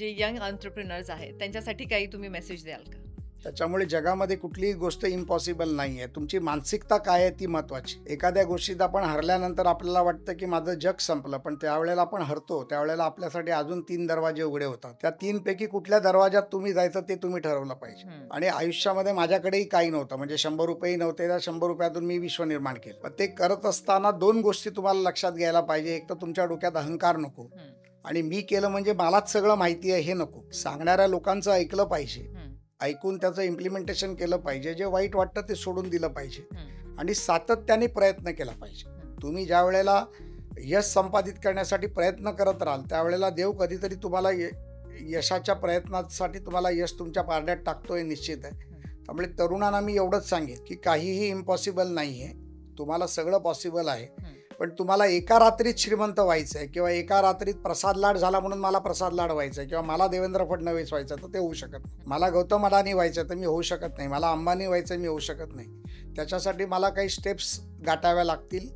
जे young entrepreneurs आहेत त्यांच्यासाठी काही तुम्ही मेसेज द्याल का? त्याच्यामुळे जगामध्ये कुठलीही गोष्ट इम्पॉसिबल नाही आहे. तुमची मानसिकता काय आहे ती महत्त्वाची. एखाद्या गोष्टीत आपण हरल्यानंतर आपल्याला वाटतं की माझं जग संपलं, पण त्यावेळेला आपण हरतो त्यावेळेला आपल्यासाठी अजून 3 दरवाजे उघडे होतात. त्या 3 पैकी कुठल्या दरवाजात तुम्ही जायचं ते तुम्ही ठरवलं पाहिजे. आणि आयुष्यामध्ये माझ्याकडेही काही नव्हतं, म्हणजे 100 रुपयेही नव्हते. त्या 100 रुपयातून मी विश्व निर्माण केलं. पण ते करत असताना 2 गोष्टी तुम्हाला लक्षात घ्यायला पाहिजे. एक तर तुमच्या डोक्यात अहंकार नको, आणि मी केलं म्हणजे मलाच सगळं माहिती आहे हे नको. सांगणाऱ्या लोकांचं ऐकलं पाहिजे, ऐकून त्याचं इम्प्लिमेंटेशन केलं पाहिजे. जे वाईट वाटतं ते सोडून दिलं पाहिजे आणि सातत्याने प्रयत्न केला पाहिजे. तुम्ही ज्या वेळेला यश संपादित करण्यासाठी प्रयत्न करत राहाल त्यावेळेला देव कधीतरी तुम्हाला यशाच्या प्रयत्नासाठी तुम्हाला यश तुमच्या पारड्यात टाकतोय निश्चित आहे. त्यामुळे तरुणांना मी एवढंच सांगेन की काहीही इम्पॉसिबल नाही आहे. तुम्हाला सगळं पॉसिबल आहे. पण तुम्हाला एका रात्रीत श्रीमंत व्हायचं आहे किंवा एका रात्रीत प्रसाद लाड झाला म्हणून मला प्रसाद लाड व्हायचं आहे किंवा मला देवेंद्र फडणवीस व्हायचं तर ते होऊ शकत नाही. मला गौतम अडानी व्हायचं तर मी होऊ शकत नाही. मला अंबानी व्हायचं मी होऊ शकत नाही. त्याच्यासाठी मला काही स्टेप्स गाठाव्या लागतील,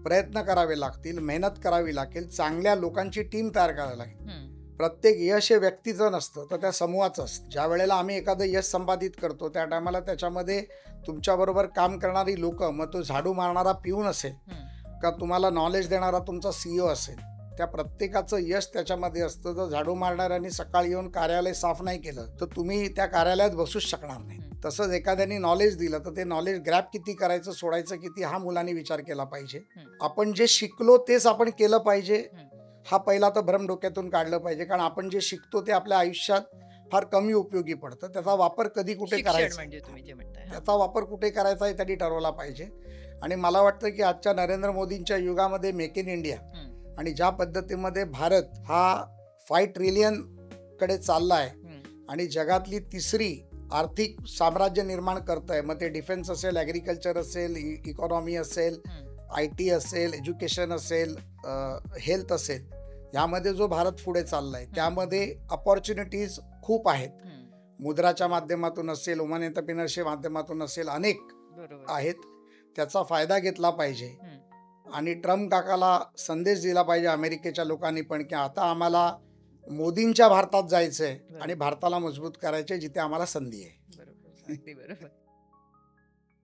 प्रयत्न करावे लागतील, मेहनत करावी लागेल, चांगल्या लोकांची टीम तयार करावी लागेल. प्रत्येक यश हे व्यक्तीचं नसतं तर त्या समूहाचं असतं. ज्या वेळेला आम्ही एखादं यश संपादित करतो त्या टायमाला त्याच्यामध्ये तुमच्याबरोबर काम करणारी लोक, मग तो झाडू मारणारा पिऊन असेल का तुम्हाला नॉलेज देणारा तुमचा CEO असेल, त्या प्रत्येकाचं यश त्याच्यामध्ये असतं. जर झाडू मारणाऱ्यांनी सकाळी येऊन कार्यालय साफ नाही केलं तर तुम्ही त्या कार्यालयात बसूच शकणार नाही. तसंच एखाद्याने नॉलेज दिलं तर ते नॉलेज ग्रॅब किती करायचं, सोडायचं किती, हा मुलांनी विचार केला पाहिजे. आपण जे शिकलो तेच आपण केलं पाहिजे, हा पहिला तर भ्रम डोक्यातून काढलं पाहिजे. कारण आपण जे शिकतो ते आपल्या आयुष्यात फार कमी उपयोगी पडतं. त्याचा वापर कधी कुठे करायचा, म्हणजे तुम्ही जे म्हणताय त्याचा वापर कुठे करायचा हे त्यांनी ठरवला पाहिजे. आणि मला वाटतं की आजच्या नरेंद्र मोदींच्या युगामध्ये मेक इन इंडिया आणि ज्या पद्धतीमध्ये भारत हा 5 ट्रिलियन कडे चालला आहे आणि जगातली तिसरी आर्थिक साम्राज्य निर्माण करत आहे, मग ते डिफेन्स असेल, ॲग्रिकल्चर असेल, इकॉनॉमी असेल, IT असेल, एज्युकेशन असेल, हेल्थ असेल, यामध्ये जो भारत पुढे चालला आहे त्यामध्ये अपॉर्च्युनिटीज खूप आहेत. मुद्राच्या माध्यमातून असेल, वुमन एंटरप्रिनरशिप माध्यमातून असेल, अनेक आहेत. त्याचा फायदा घेतला पाहिजे. आणि ट्रम्प काकाला संदेश दिला पाहिजे अमेरिकेच्या लोकांनी पण की आता आम्हाला मोदींच्या भारतात जायचंय आणि भारताला मजबूत करायचंय जिथे आम्हाला संधी आहे. बरोबर.